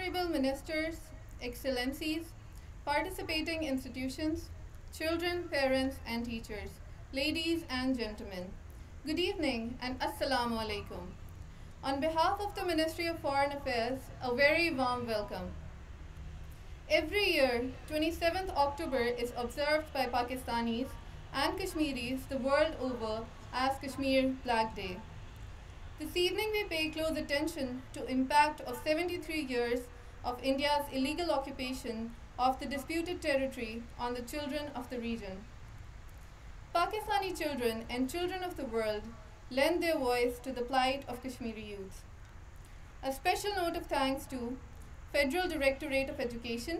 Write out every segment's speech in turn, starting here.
Honorable Ministers, Excellencies, participating institutions, children, parents, and teachers, ladies and gentlemen, good evening and Assalamu Alaikum. On behalf of the Ministry of Foreign Affairs, a very warm welcome. Every year, 27th October is observed by Pakistanis and Kashmiris the world over as Kashmir Black Day. This evening we pay close attention to impact of 73 years of India's illegal occupation of the disputed territory on the children of the region. Pakistani children and children of the world lend their voice to the plight of Kashmiri youth. A special note of thanks to Federal Directorate of Education,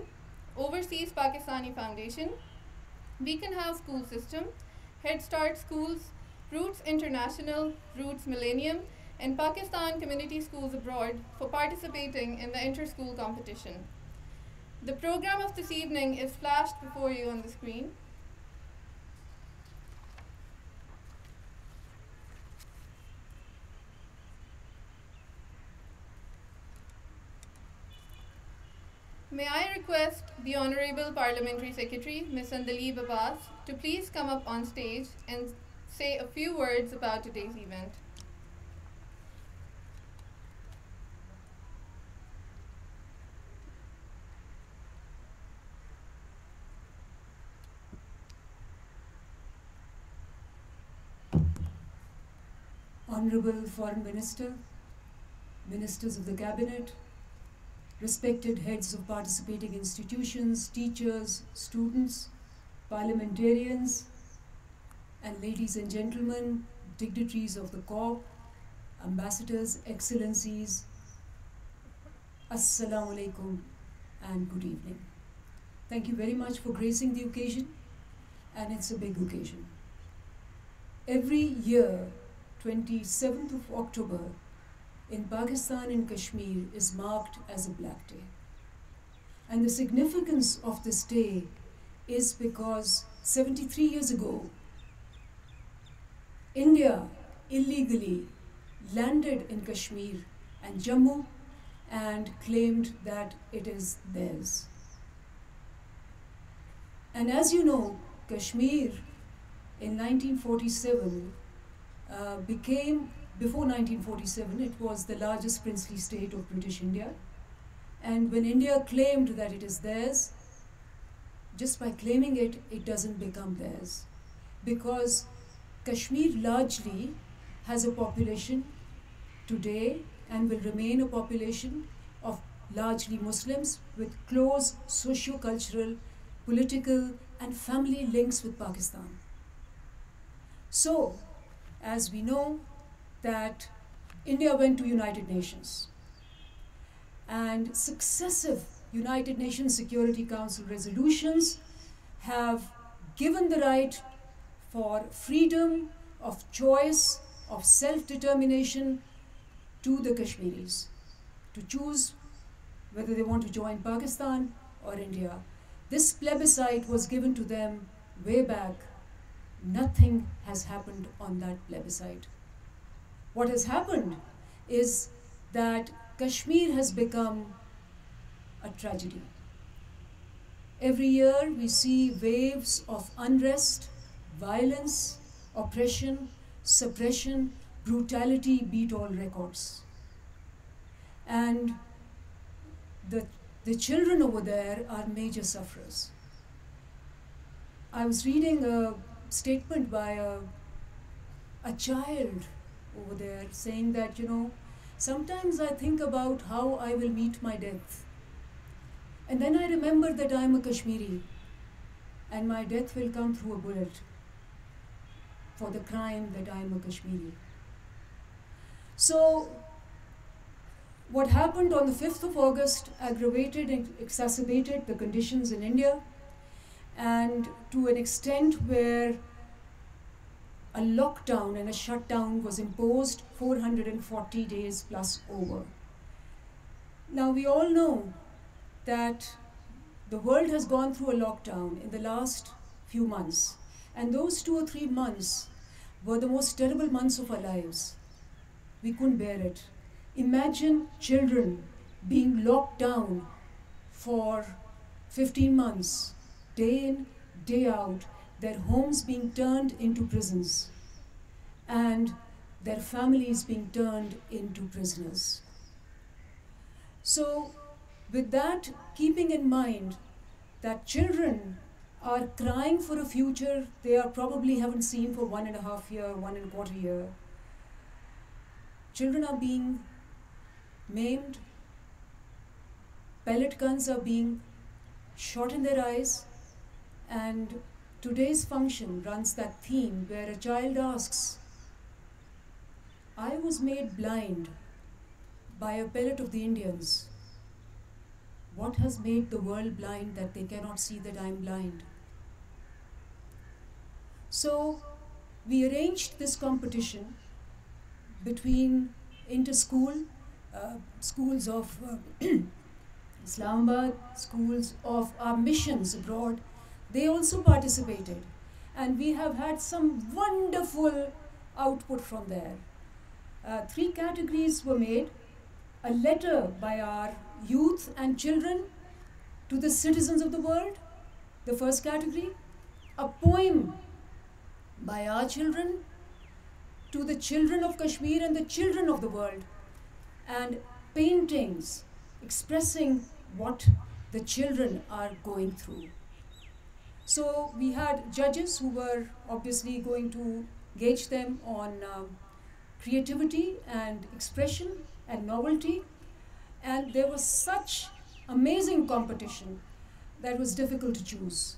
Overseas Pakistani Foundation, Beacon House School System, Head Start Schools, Roots International, Roots Millennium, and Pakistan Community Schools Abroad for participating in the inter-school competition. The program of this evening is flashed before you on the screen. May I request the Honorable Parliamentary Secretary, Ms. Andaleeb Abbas, to please come up on stage and say a few words about today's event. Honorable Foreign Minister, Ministers of the Cabinet, respected heads of participating institutions, teachers, students, parliamentarians, and ladies and gentlemen, dignitaries of the COP, ambassadors, excellencies, Assalamu Alaikum and good evening. Thank you very much for gracing the occasion, and it's a big occasion. Every year, 27th of October, in Pakistan and Kashmir is marked as a Black Day. And the significance of this day is because 73 years ago, India illegally landed in Kashmir and Jammu and claimed that it is theirs. And as you know, Kashmir in 1947 before 1947, it was the largest princely state of British India. And when India claimed that it is theirs, just by claiming it, it doesn't become theirs. Because Kashmir largely has a population today and will remain a population of largely Muslims with close socio-cultural, political, and family links with Pakistan. So, as we know, that India went to United Nations, and successive United Nations Security Council resolutions have given the right for freedom of choice, of self-determination to the Kashmiris, to choose whether they want to join Pakistan or India. This plebiscite was given to them way back. Nothing has happened on that plebiscite. What has happened is that Kashmir has become a tragedy. Every year we see waves of unrest, violence, oppression, suppression, brutality beat all records. And the children over there are major sufferers. I was reading a statement by a child over there saying that, sometimes I think about how I will meet my death. And then I remember that I am a Kashmiri and my death will come through a bullet for the crime that I am a Kashmiri. So, what happened on the 5th of August aggravated and exacerbated the conditions in India, and to an extent where a lockdown and a shutdown was imposed 440 days plus over. Now we all know that the world has gone through a lockdown in the last few months, and those 2 or 3 months were the most terrible months of our lives. We couldn't bear it. Imagine children being locked down for 15 months, day in, day out, their homes being turned into prisons, and their families being turned into prisoners. So, with that, keeping in mind that children are crying for a future they are probably haven't seen for 1.5 years, 1.25 years. Children are being maimed, pellet guns are being shot in their eyes, and today's function runs that theme where a child asks, I was made blind by a pellet of the Indians. What has made the world blind that they cannot see that I'm blind? So we arranged this competition between inter-school, schools of Islamabad, schools of our missions abroad. They also participated, and we have had some wonderful output from there. 3 categories were made: a letter by our youth and children to the citizens of the world, the first category; a poem by our children to the children of Kashmir and the children of the world, and paintings expressing what the children are going through. So we had judges who were obviously going to gauge them on creativity and expression and novelty, and there was such amazing competition that was difficult to choose.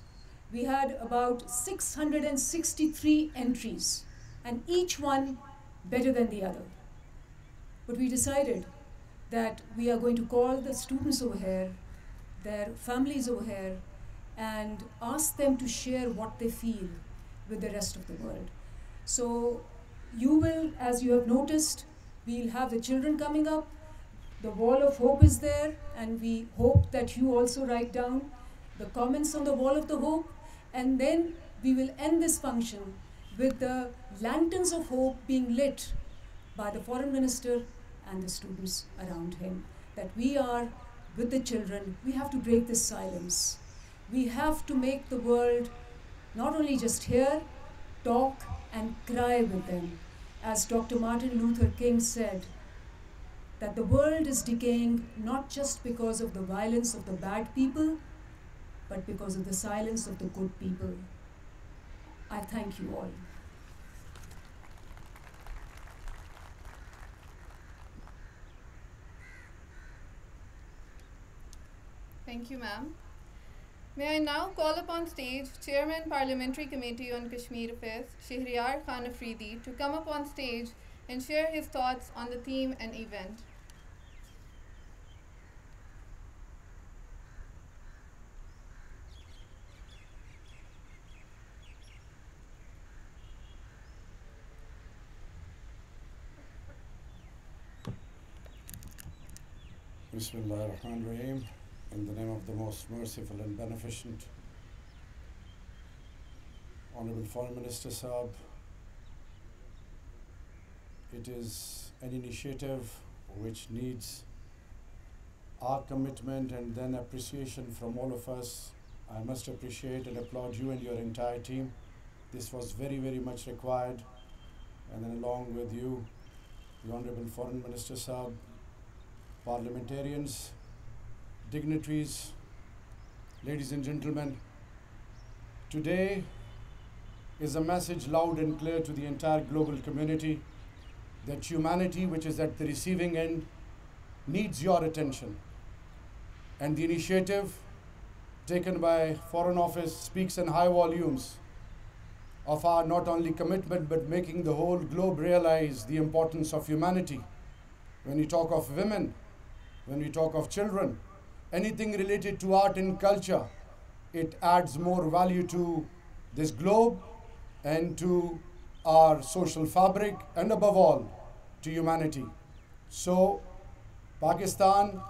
We had about 663 entries, and each one better than the other. But we decided that we are going to call the students over here, their families over here, and ask them to share what they feel with the rest of the world. So you will, as you have noticed, we'll have the children coming up. The wall of hope is there, and we hope that you also write down the comments on the wall of the hope, and then we will end this function with the lanterns of hope being lit by the foreign minister and the students around him. That we are with the children. We have to break this silence. We have to make the world not only just hear, talk, and cry with them. As Dr. Martin Luther King said, that the world is decaying not just because of the violence of the bad people, but because of the silence of the good people. I thank you all. Thank you, ma'am. May I now call upon stage Chairman Parliamentary Committee on Kashmir Affairs, Shehryar Khan Afridi, to come up on stage and share his thoughts on the theme and event. Bismillah ar-Rahman ar-Rahim. In the name of the most merciful and beneficent, Honorable Foreign Minister Saab, it is an initiative which needs our commitment and then appreciation from all of us. I must appreciate and applaud you and your entire team. This was very, very much required. And then along with you, the Honorable Foreign Minister Saab, parliamentarians, dignitaries, ladies and gentlemen, today is a message loud and clear to the entire global community that humanity, which is at the receiving end, needs your attention. And the initiative taken by Foreign Office speaks in high volumes of our not only commitment but making the whole globe realize the importance of humanity. When we talk of women, when we talk of children, anything related to art and culture, it adds more value to this globe and to our social fabric, and above all, to humanity. So, Pakistan,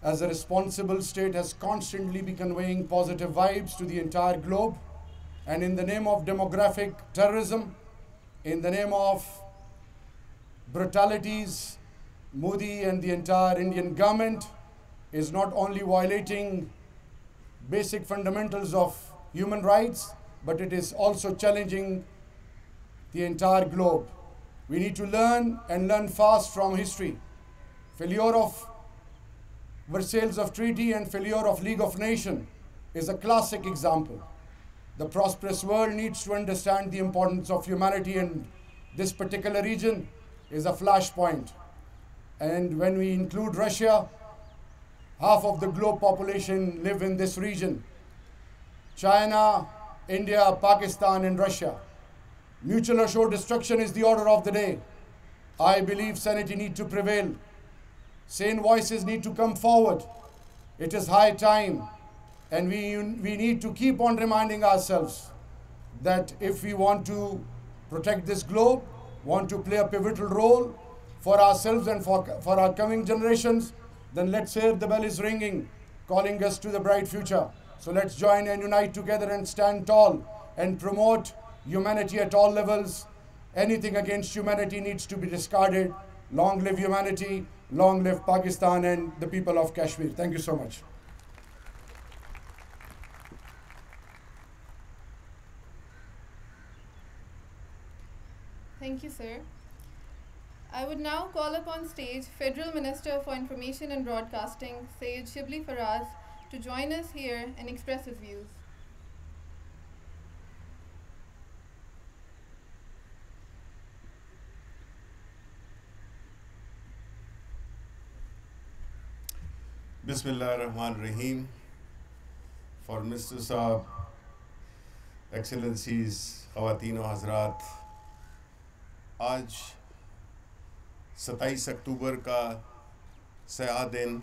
as a responsible state, has constantly been conveying positive vibes to the entire globe. And in the name of demographic terrorism, in the name of brutalities, Modi and the entire Indian government is not only violating basic fundamentals of human rights, but it is also challenging the entire globe. We need to learn and learn fast from history. Failure of Versailles of Treaty and failure of League of Nations is a classic example. The prosperous world needs to understand the importance of humanity, and this particular region is a flashpoint. And when we include Russia, half of the globe population live in this region. China, India, Pakistan, and Russia. Mutual assured destruction is the order of the day. I believe sanity needs to prevail. Sane voices need to come forward. It is high time, and we need to keep on reminding ourselves that if we want to protect this globe, want to play a pivotal role for ourselves and for our coming generations, then let's hear the bell is ringing, calling us to the bright future. So let's join and unite together and stand tall and promote humanity at all levels. Anything against humanity needs to be discarded. Long live humanity, long live Pakistan and the people of Kashmir. Thank you so much. Thank you, sir. I would now call upon stage Federal Minister for Information and Broadcasting, Syed Shibli Faraz, to join us here and express his views. Bismillahirrahmanirrahim. For Mr. Saab, Excellencies, Khawateen और हज़रात, आज 27 अक्टूबर का सया दिन,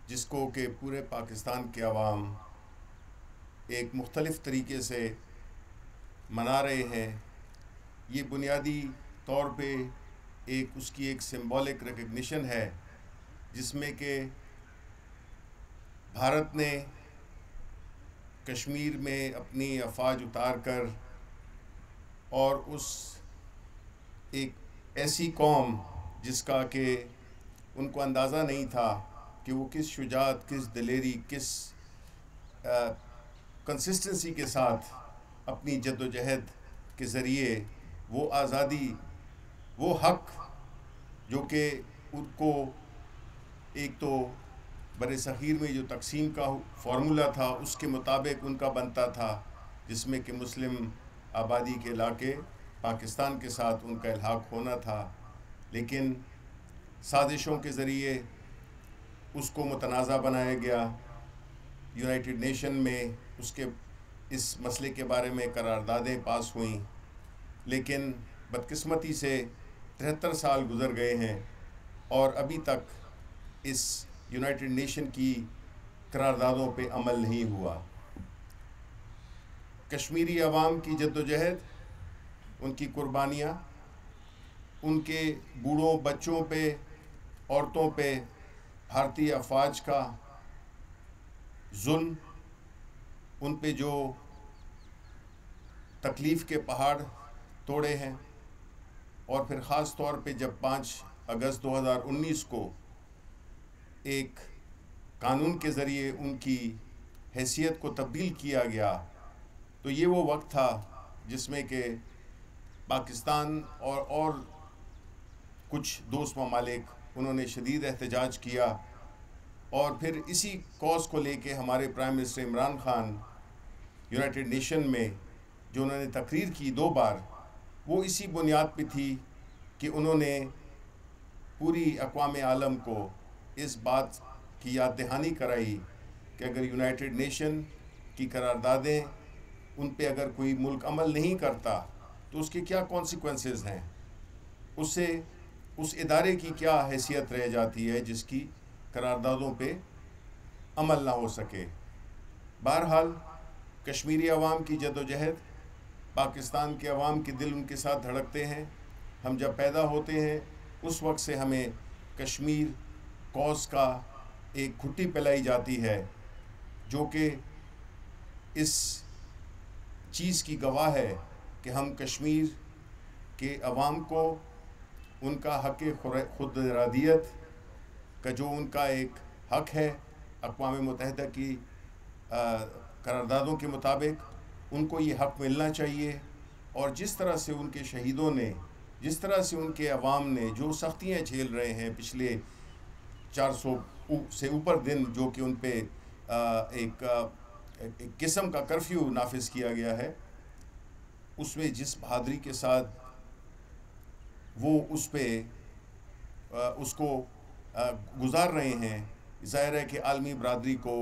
जिसको कि पूरे पाकिस्तान के अवाम एक मुख्तलिफ़ तरीके से मना रहे हैं, ये बुनियादी तौर पे उसकी एक सिंबॉलिक रिकग्निशन है, जिसमें कि भारत ने कश्मीर में अपनी अफवाज उतार कर और उस एक ऐसी कौम जिसका कि उनको अंदाज़ा नहीं था कि वो किस शुजात, किस दिलेरी, किस कंसिस्टेंसी के साथ अपनी जद्दोजहद के ज़रिए वो आज़ादी, वो हक़ जो कि उनको एक तो बरे सग़ीर में जो तकसीम का फार्मूला था उसके मुताबिक उनका बनता था, जिसमें कि मुस्लिम आबादी के इलाके पाकिस्तान के साथ उनका इल्हाक होना था, लेकिन साजिशों के ज़रिए उसको मुतनाज़ा बनाया गया। यूनाइटेड नेशन में उसके इस मसले के बारे में करारदादें पास हुईं, लेकिन बदकिस्मती से 73 साल गुज़र गए हैं और अभी तक इस यूनाइटेड नेशन की करारदादों पे अमल नहीं हुआ। कश्मीरी अवाम की जद्दोजहद, उनकी कुर्बानियाँ, उनके बूढ़ों बच्चों पे, औरतों पे भारतीय अफवाज का जुल्म, उन पे जो तकलीफ़ के पहाड़ तोड़े हैं, और फिर ख़ास तौर पे जब 5 अगस्त 2019 को एक कानून के ज़रिए उनकी हैसियत को तब्दील किया गया, तो ये वो वक्त था जिसमें कि पाकिस्तान और कुछ दोस्त ममालिक उन्होंने शदीद एहतजाज किया, और फिर इसी कॉज को लेके हमारे prime minister Imran Khan United nation में जो उन्होंने तकरीर की 2 बार, वो इसी बुनियाद पे थी कि उन्होंने पूरी अक़वाम आलम को इस बात की याद दहानी कराई कि अगर यूनाइटेड नेशन की करारदादें उन पे अगर कोई मुल्क अमल नहीं करता तो उसके क्या कॉन्सिक्वेंसेस हैं, उससे उस इदारे की क्या हैसियत रह जाती है जिसकी करारदादों पे अमल ना हो सके। बहरहाल कश्मीरी अवाम की जद्दोजहद, पाकिस्तान के अवाम के दिल उनके साथ धड़कते हैं। हम जब पैदा होते हैं उस वक्त से हमें कश्मीर कॉज का एक घुट्टी पिलाई जाती है, जो कि इस चीज़ की गवाह है कि हम कश्मीर के अवाम को उनका हक़ खुद इरादियत का जो उनका एक हक है अक़वाम मुत्तहिदा की करारदादों के मुताबिक उनको ये हक मिलना चाहिए। और जिस तरह से उनके शहीदों ने, जिस तरह से उनके अवाम ने जो सख्तियाँ झेल रहे हैं पिछले 400 से ऊपर दिन, जो कि उन पर एक किस्म का कर्फ्यू नाफिज किया गया है, उसमें जिस बहादुरी के साथ वो उसको गुजार रहे हैं, ज़ाहिर है कि आलमी बरादरी को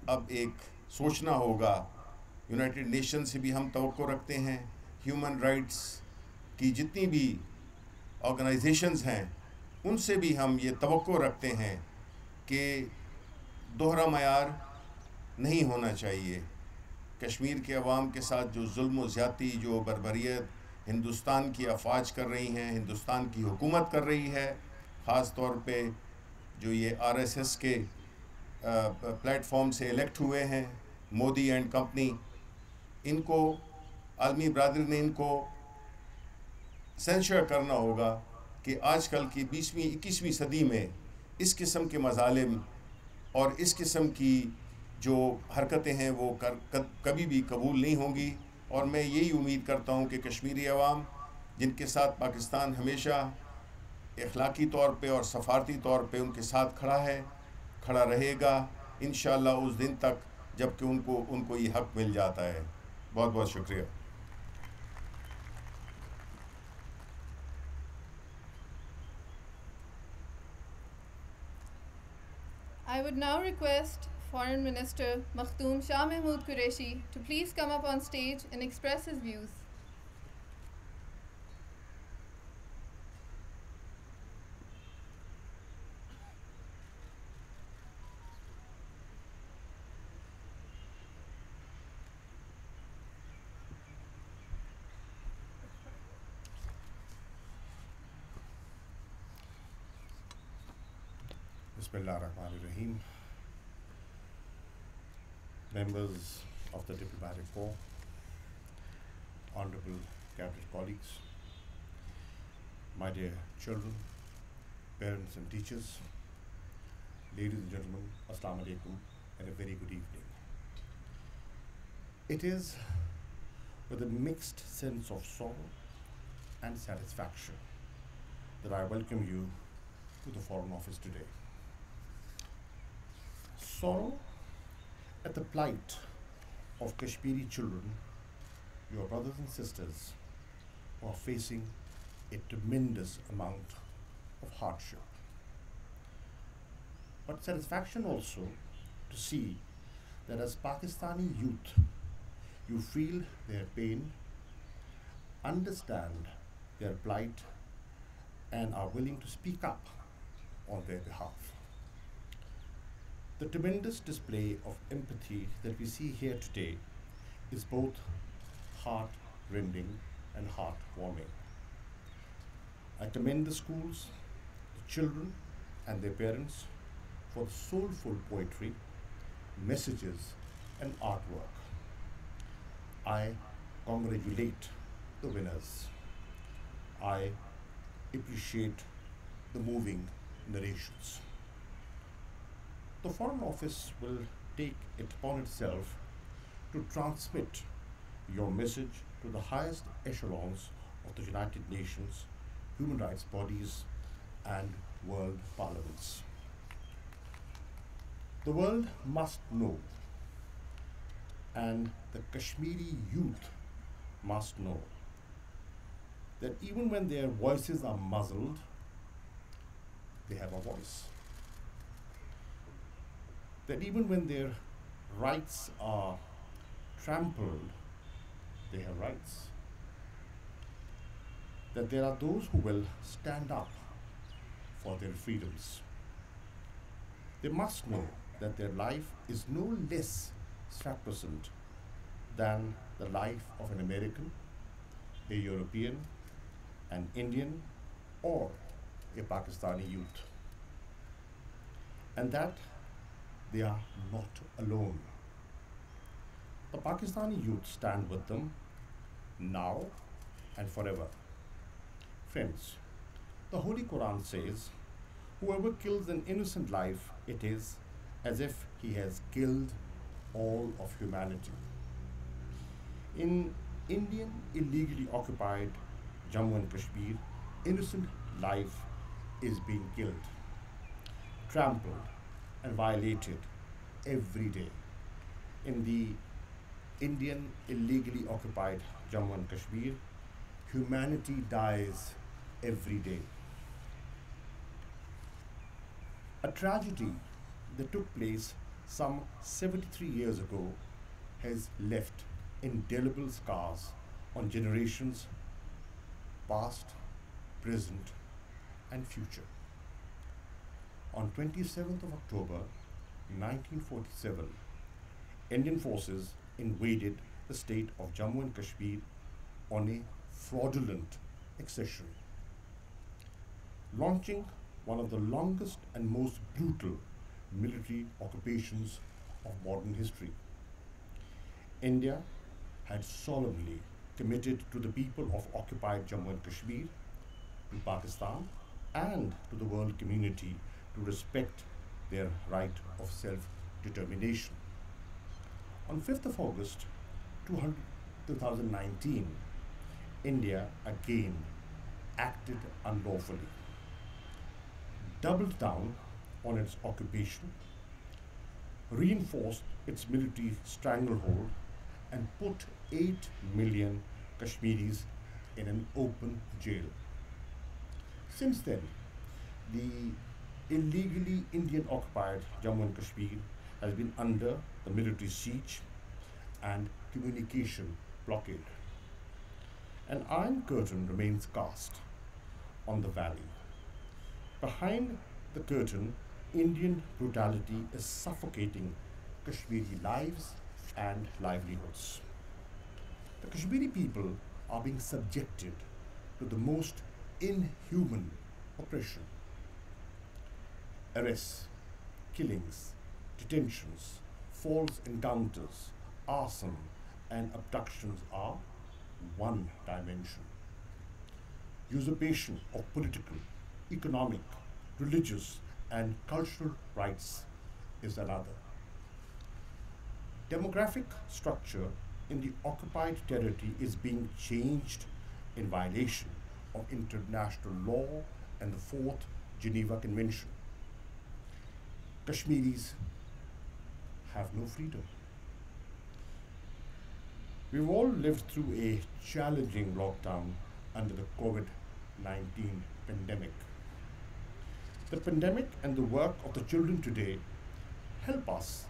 अब एक सोचना होगा। यूनाइटेड नेशन से भी हम तवक्को रखते हैं, ह्यूमन राइट्स की जितनी भी ऑर्गेनाइजेशंस हैं उनसे भी हम ये तवक्को रखते हैं कि दोहरा मयार नहीं होना चाहिए। कश्मीर के अवाम के साथ जो जुल्म व ज़्यादती, जो बर्बरियत हिंदुस्तान की अफवाज कर रही हैं, हिंदुस्तान की हुकूमत कर रही है, ख़ास तौर पे जो ये आरएसएस के प्लेटफॉर्म से इलेक्ट हुए हैं, मोदी एंड कंपनी, इनको आलमी बरादरी ने इनको सेंशर करना होगा कि आजकल की 20वीं 21वीं सदी में इस किस्म के मज़ालिम और इस किस्म की जो हरकतें हैं वो कभी भी कबूल नहीं होंगी। और मैं यही उम्मीद करता हूँ कि कश्मीरी अवाम, जिनके साथ पाकिस्तान हमेशा अखलाकी तौर पे और सफारती तौर पे उनके साथ खड़ा रहेगा इंशाअल्लाह उस दिन तक जबकि उनको ये हक मिल जाता है। बहुत बहुत शुक्रिया। I would now request Foreign Minister Makhtoom Shah Mahmood Qureshi to please come up on stage and express his views. Bismillahirrahmanirrahim. Members of the Diplomatic Corps, honorable cabinet colleagues, my dear children, parents and teachers, ladies and gentlemen, Assalamu alaikum and a very good evening. It is with a mixed sense of sorrow and satisfaction that I welcome you to the Foreign Office today. Sorrow at the plight of Kashmiri children, your brothers and sisters, who are facing a tremendous amount of hardship. But satisfaction also to see that as Pakistani youth, you feel their pain, understand their plight, and are willing to speak up on their behalf. The tremendous display of empathy that we see here today is both heart-rending and heartwarming. I commend the schools, the children and their parents for the soulful poetry, messages and artwork. I congratulate the winners. I appreciate the moving narrations. The Foreign Office will take it upon itself to transmit your message to the highest echelons of the United Nations, human rights bodies, and world parliaments. The world must know, and the Kashmiri youth must know, that even when their voices are muzzled, they have a voice. That even when their rights are trampled, they have rights. That there are those who will stand up for their freedoms. They must know that their life is no less sacrosanct than the life of an American, a European, an Indian, or a Pakistani youth. And that they are not alone. The Pakistani youth stand with them now and forever. Friends, the Holy Quran says, whoever kills an innocent life, it is as if he has killed all of humanity. In Indian illegally occupied Jammu and Kashmir, innocent life is being killed, trampled, and violated every day. In the Indian illegally occupied Jammu and Kashmir, humanity dies every day. A tragedy that took place some 73 years ago has left indelible scars on generations past, present, and future. On 27th of October 1947, Indian forces invaded the state of Jammu and Kashmir on a fraudulent accession, launching one of the longest and most brutal military occupations of modern history. India had solemnly committed to the people of occupied Jammu and Kashmir, to Pakistan, and to the world community to respect their right of self-determination. On 5th of August 2019, India again acted unlawfully, doubled down on its occupation, reinforced its military stranglehold, and put 8 million Kashmiris in an open jail. Since then, the illegally Indian occupied Jammu and Kashmir has been under the military siege and communication blockade. An iron curtain remains cast on the valley. Behind the curtain, Indian brutality is suffocating Kashmiri lives and livelihoods. The Kashmiri people are being subjected to the most inhuman oppression. Arrests, killings, detentions, false encounters, arson, and abductions are one dimension. Usurpation of political, economic, religious, and cultural rights is another. Demographic structure in the occupied territory is being changed in violation of international law and the Fourth Geneva Convention. Kashmiris have no freedom. We've all lived through a challenging lockdown under the COVID-19 pandemic. The pandemic and the work of the children today help us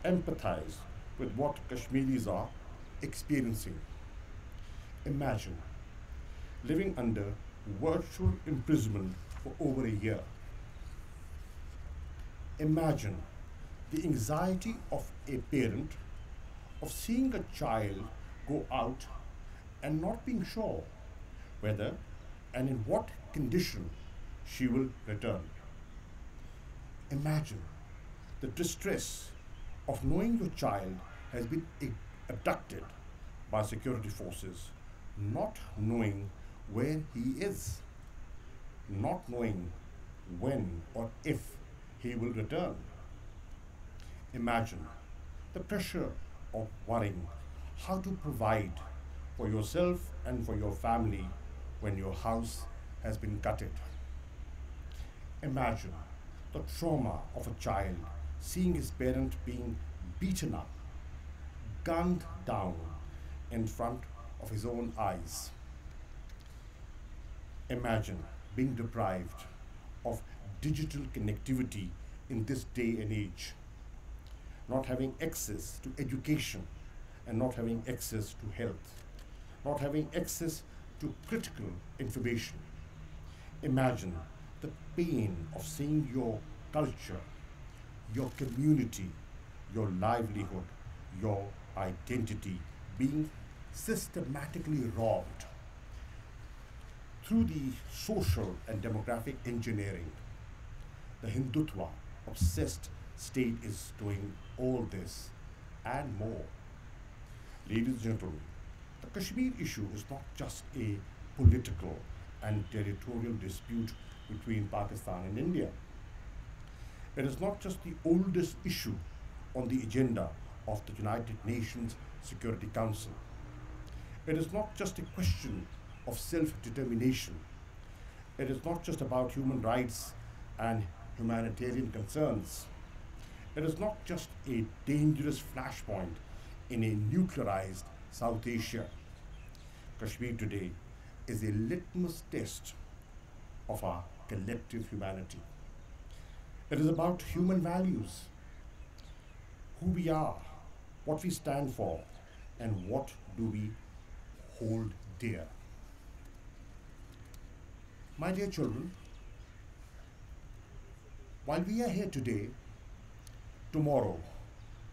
empathize with what Kashmiris are experiencing. Imagine living under virtual imprisonment for over a year. Imagine the anxiety of a parent of seeing a child go out and not being sure whether and in what condition she will return. Imagine the distress of knowing your child has been abducted by security forces, not knowing where he is, not knowing when or if he will return. Imagine the pressure of worrying how to provide for yourself and for your family when your house has been gutted. Imagine the trauma of a child seeing his parent being beaten up, gunned down in front of his own eyes. Imagine being deprived of digital connectivity in this day and age, not having access to education and not having access to health, not having access to critical information. Imagine the pain of seeing your culture, your community, your livelihood, your identity being systematically robbed through the social and demographic engineering. The Hindutva obsessed state is doing all this and more. Ladies and gentlemen, the Kashmir issue is not just a political and territorial dispute between Pakistan and India. It is not just the oldest issue on the agenda of the United Nations Security Council. It is not just a question of self-determination. It is not just about human rights and humanitarian concerns. It is not just a dangerous flashpoint in a nuclearized South Asia. Kashmir today is a litmus test of our collective humanity. It is about human values, who we are, what we stand for, and what do we hold dear. My dear children, while we are here today, tomorrow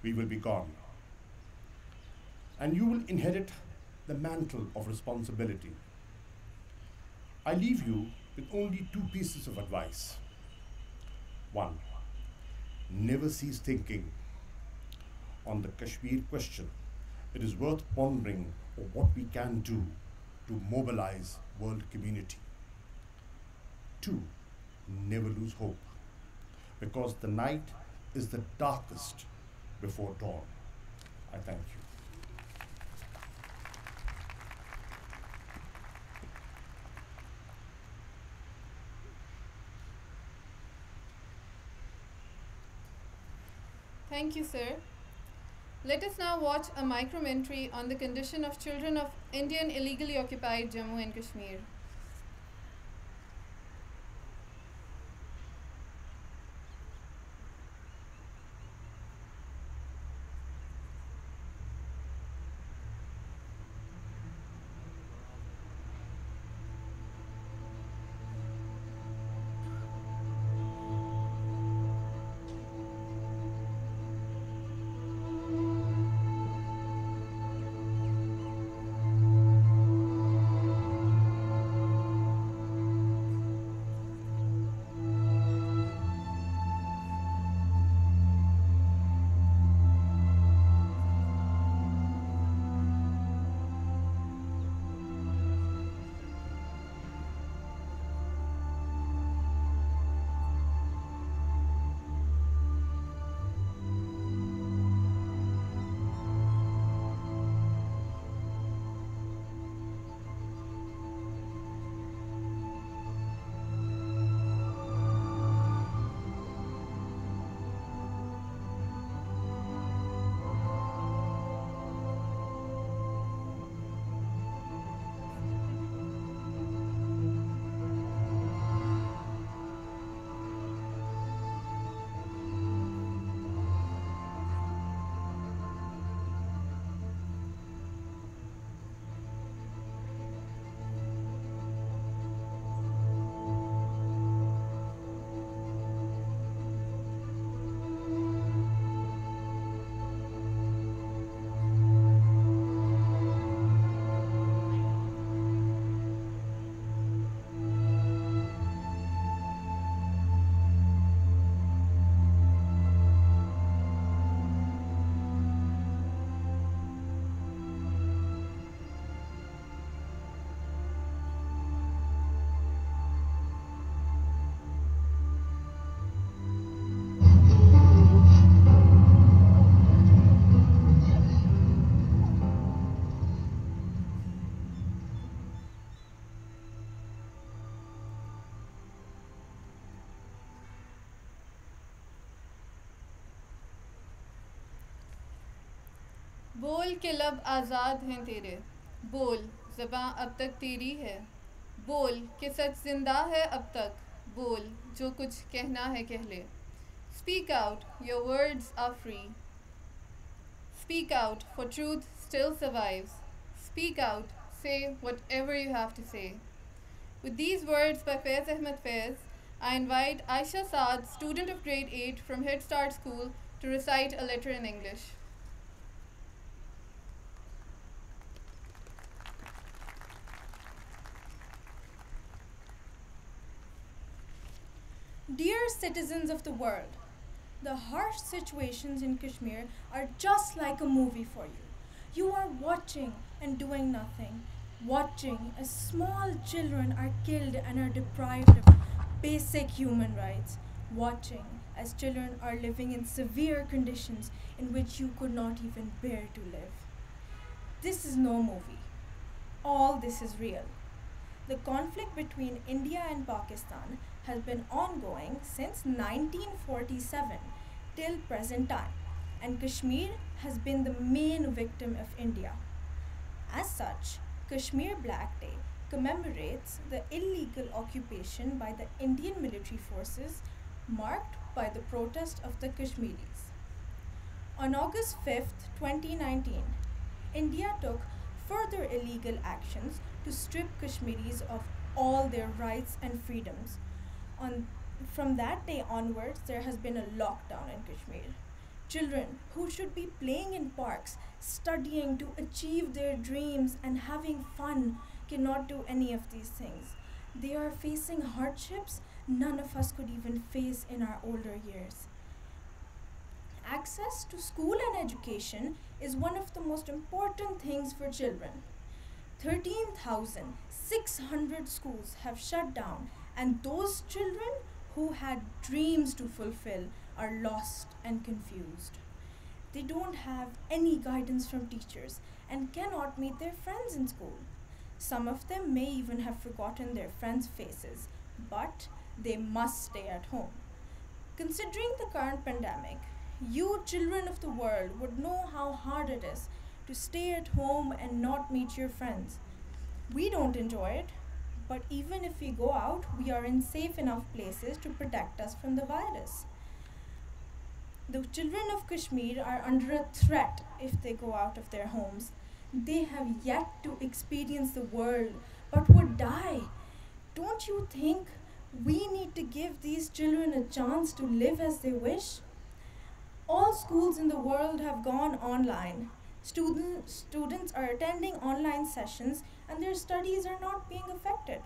we will be gone. And you will inherit the mantle of responsibility. I leave you with only two pieces of advice. One, never cease thinking on the Kashmir question. It is worth pondering on what we can do to mobilize world community. Two, never lose hope, because the night is the darkest before dawn. I thank you. Thank you, sir. Let us now watch a micromentary on the condition of children of Indian illegally occupied Jammu and Kashmir. बोल के लब आज़ाद हैं तेरे, बोल ज़बां अब तक तेरी है, बोल के सच जिंदा है अब तक, बोल जो कुछ कहना है कह ले. Speak out, your words are free. Speak out, for truth still survives. Speak out, say whatever you have to say. With these words by Faiz Ahmed Faiz, I invite Aisha Saad, student of grade 8 from Head Start School, to recite a letter in English. Dear citizens of the world, the harsh situations in Kashmir are just like a movie for you. You are watching and doing nothing, watching as small children are killed and are deprived of basic human rights, watching as children are living in severe conditions in which you could not even bear to live. This is no movie. All this is real. The conflict between India and Pakistan has been ongoing since 1947 till present time, and Kashmir has been the main victim of India. As such, Kashmir Black Day commemorates the illegal occupation by the Indian military forces marked by the protest of the Kashmiris. On August 5th, 2019, India took further illegal actions to strip Kashmiris of all their rights and freedoms. From that day onwards, there has been a lockdown in Kashmir. Children who should be playing in parks, studying to achieve their dreams, and having fun cannot do any of these things. They are facing hardships none of us could even face in our older years. Access to school and education is one of the most important things for children. 13,600 schools have shut down, and those children who had dreams to fulfill are lost and confused. They don't have any guidance from teachers and cannot meet their friends in school. Some of them may even have forgotten their friends' faces, but they must stay at home. Considering the current pandemic, you children of the world would know how hard it is to stay at home and not meet your friends. We don't enjoy it, but even if we go out, we are in safe enough places to protect us from the virus. The children of Kashmir are under a threat if they go out of their homes. They have yet to experience the world, but would die. Don't you think we need to give these children a chance to live as they wish? All schools in the world have gone online. Students are attending online sessions and their studies are not being affected.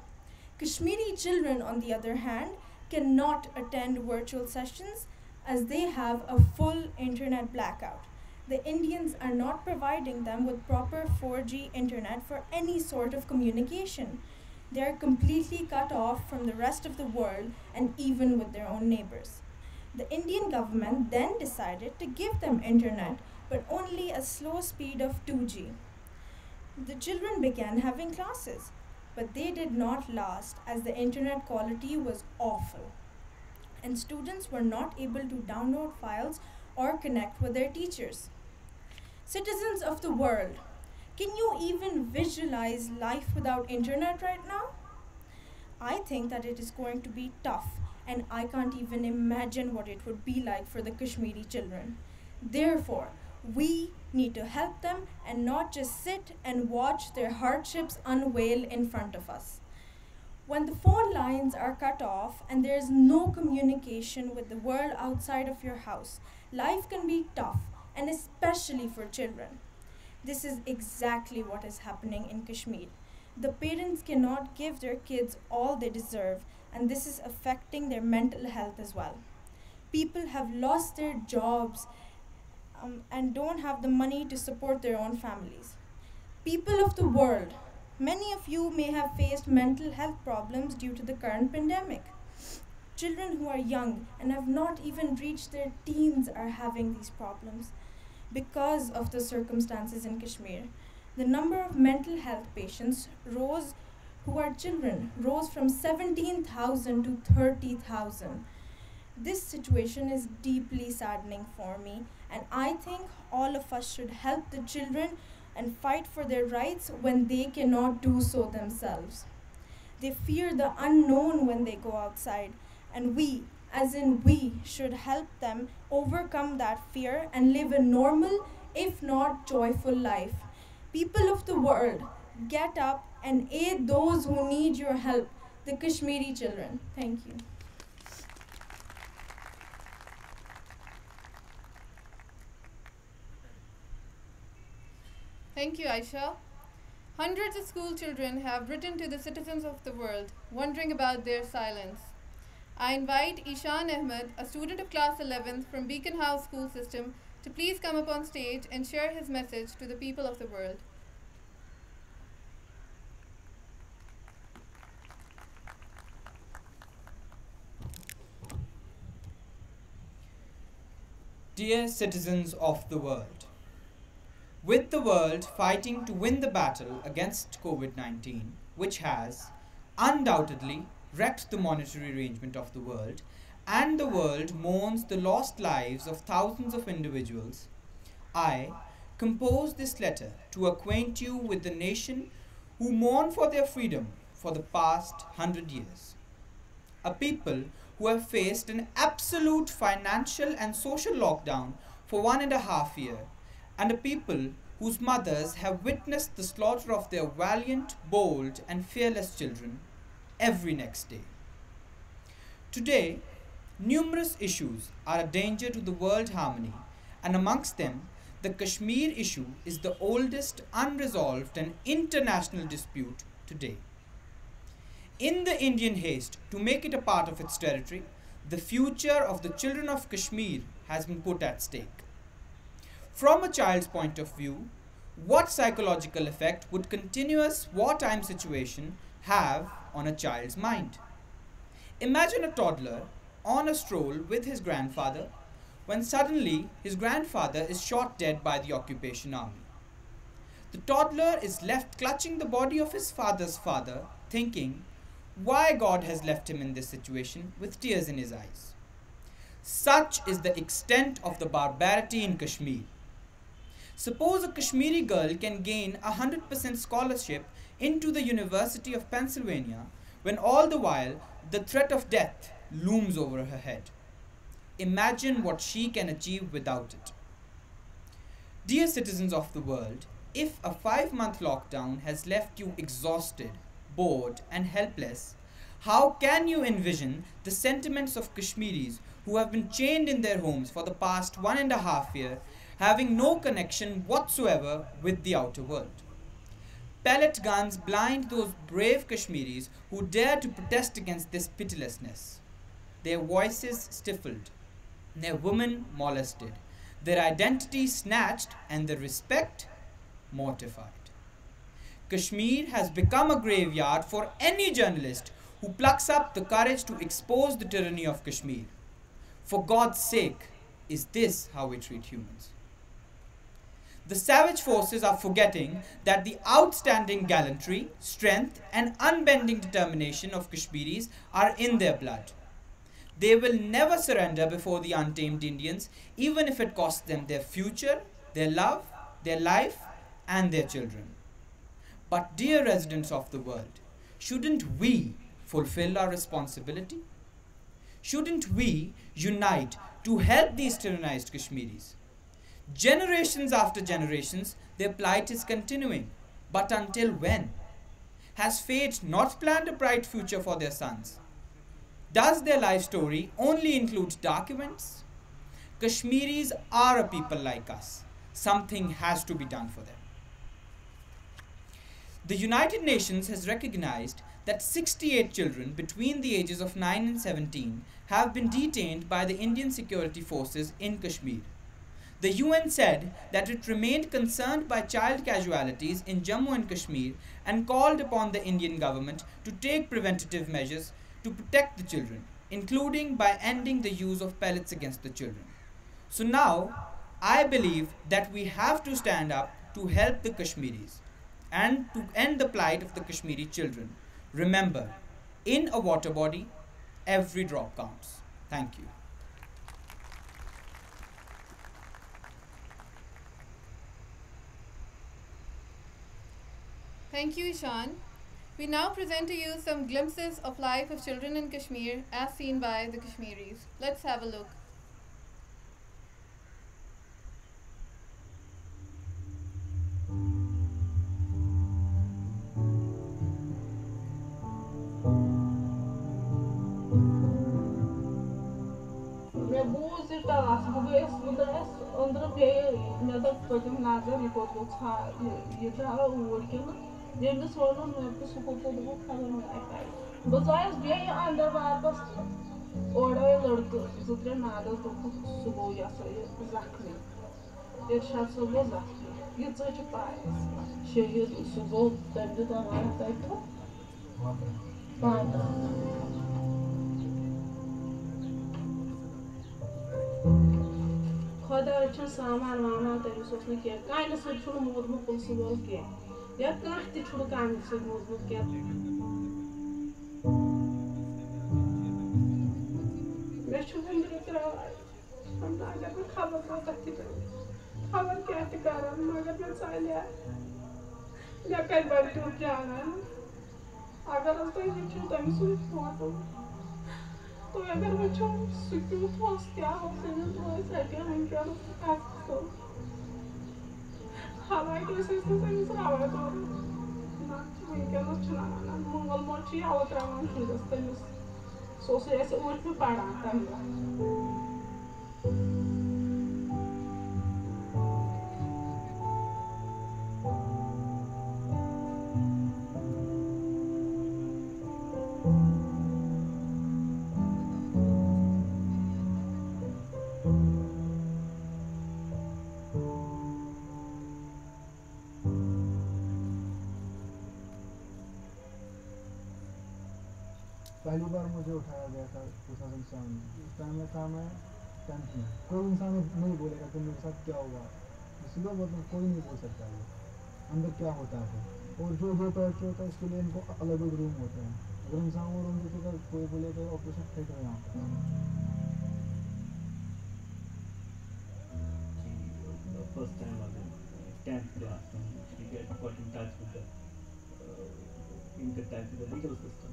Kashmiri children, on the other hand, cannot attend virtual sessions as they have a full internet blackout. The Indians are not providing them with proper 4G internet for any sort of communication. They are completely cut off from the rest of the world and even with their own neighbors. The Indian government then decided to give them internet, but only a slow speed of 2G. The children began having classes, but they did not last as the internet quality was awful, and students were not able to download files or connect with their teachers. Citizens of the world, can you even visualize life without internet right now? I think that it is going to be tough, and I can't even imagine what it would be like for the Kashmiri children. Therefore, we need to help them and not just sit and watch their hardships unveil in front of us. When the phone lines are cut off and there is no communication with the world outside of your house, life can be tough, and especially for children. This is exactly what is happening in Kashmir. The parents cannot give their kids all they deserve, and this is affecting their mental health as well. People have lost their jobs and don't have the money to support their own families. People of the world, many of you may have faced mental health problems due to the current pandemic. Children who are young and have not even reached their teens are having these problems because of the circumstances in Kashmir. The number of mental health patients who are children rose from 17,000 to 30,000. This situation is deeply saddening for me, and I think all of us should help the children and fight for their rights when they cannot do so themselves. They fear the unknown when they go outside, and we, as in we, should help them overcome that fear and live a normal, if not joyful life. People of the world, get up and aid those who need your help, the Kashmiri children. Thank you. Thank you, Aisha. Hundreds of school children have written to the citizens of the world, wondering about their silence. I invite Ishan Ahmed, a student of class 11th from Beacon House School System, to please come up on stage and share his message to the people of the world. Dear citizens of the world, with the world fighting to win the battle against COVID 19, which has undoubtedly wrecked the monetary arrangement of the world, and the world mourns the lost lives of thousands of individuals, I compose this letter to acquaint you with the nation who mourn for their freedom for the past 100 years. A people who have faced an absolute financial and social lockdown for 1.5 years, and a people whose mothers have witnessed the slaughter of their valiant, bold, and fearless children every next day. Today, numerous issues are a danger to the world harmony, and amongst them, the Kashmir issue is the oldest unresolved and international dispute today. In the Indian haste to make it a part of its territory, the future of the children of Kashmir has been put at stake. From a child's point of view, what psychological effect would continuous wartime situation have on a child's mind? Imagine a toddler on a stroll with his grandfather when suddenly his grandfather is shot dead by the occupation army. The toddler is left clutching the body of his father's father, thinking why God has left him in this situation with tears in his eyes. Such is the extent of the barbarity in Kashmir. Suppose a Kashmiri girl can gain 100% scholarship into the University of Pennsylvania when all the while the threat of death looms over her head. Imagine what she can achieve without it. Dear citizens of the world, if a 5-month lockdown has left you exhausted, bored, and helpless, how can you envision the sentiments of Kashmiris who have been chained in their homes for the past 1.5 years, having no connection whatsoever with the outer world? Pellet guns blind those brave Kashmiris who dare to protest against this pitilessness. Their voices stifled, their women molested, their identity snatched, and their respect mortified. Kashmir has become a graveyard for any journalist who plucks up the courage to expose the tyranny of Kashmir. For God's sake, is this how we treat humans? The savage forces are forgetting that the outstanding gallantry, strength, and unbending determination of Kashmiris are in their blood. They will never surrender before the untamed Indians, even if it costs them their future, their love, their life, and their children. But dear residents of the world, shouldn't we fulfill our responsibility? Shouldn't we unite to help these tyrannized Kashmiris? Generations after generations, their plight is continuing. But until when? Has fate not planned a bright future for their sons? Does their life story only include dark events? Kashmiris are a people like us. Something has to be done for them. The United Nations has recognized that 68 children between the ages of 9 and 17 have been detained by the Indian security forces in Kashmir. The UN said that it remained concerned by child casualties in Jammu and Kashmir and called upon the Indian government to take preventative measures to protect the children, including by ending the use of pellets against the children. So now, I believe that we have to stand up to help the Kashmiris and to end the plight of the Kashmiri children. Remember, in a water body, every drop counts. Thank you. Thank you, Ishan. We now present to you some glimpses of life of children in Kashmir as seen by the Kashmiris. Let's have a look. Yemlis oğlum bu sokakta bu kalın ayaklar. Bu zayıf bir ya andar var bas. Oraya lırkı zıtre nada topu subu yasayı zakri. Yaşar subu zakri. Yıtıcı payız. Şehir subu döndü de var sayto. Bana. खुदा अच्छन सामान वामान तमिस ओस न कह कान सत छु मोदमुत पुलस वोल कह या कह त छु कान सत मोदमुत कह मे छु वंदर त्राय हम ना अगर मैं खबर को तक खबर क्या कर मगर मैं चाहे मैं कल बड़ टूट जाना अगर तो ये तमिस फोटो तो अगर वो सिक्योर फोर्स क्या हो तो ऐसे हम क्या तो हालांकि इसे तमिस रावा तो ना क्या नो चुना ना मंगल मोची आवत रावा तमिस सो से ऐसे उठ में पड़ा था पहली बार मुझे उठाया गया था 2007 में। उस टाइम में था मैं 10th में। कोई इंसान नहीं बोलेगा कि मेरे साथ क्या हुआ, इसलिए बोलते कोई नहीं बोल सकता है अंदर क्या होता है। और जो पैसे होता है इसके लिए इनको अलग अलग रूम होता है। अगर इंसान वो रूम देखेगा कोई बोलेगा ऑपरेशन थिएटर है यहाँ पर। First time was in 10th class when she got in touch with the legal system,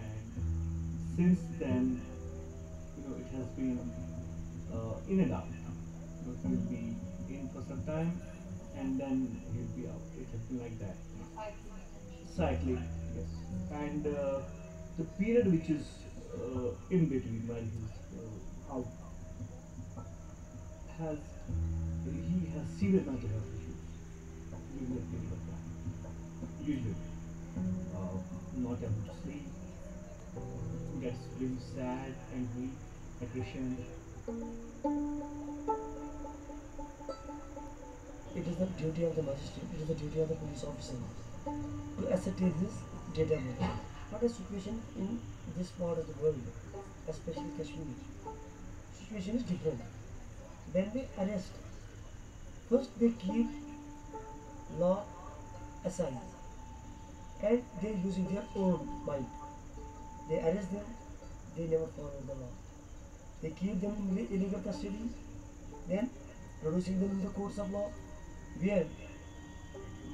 and since then, it has been in and out. He'll be in for some time, and then he'll be out. It has been like that. Cycling, yes. And the period which is in between while he's out he has severe mental health issues during that period of time. Usually, not able to sleep, gets really sad, angry, aggression. It is the duty of the magistrate, it is the duty of the police officer to ascertain this data. What is the situation in this part of the world, especially Kashmir? Situation is different. When they arrest, first they keep law aside and they using their own mind. They arrest them, they never follow the law. They keep them in illegal custody, then producing them in the courts of law, where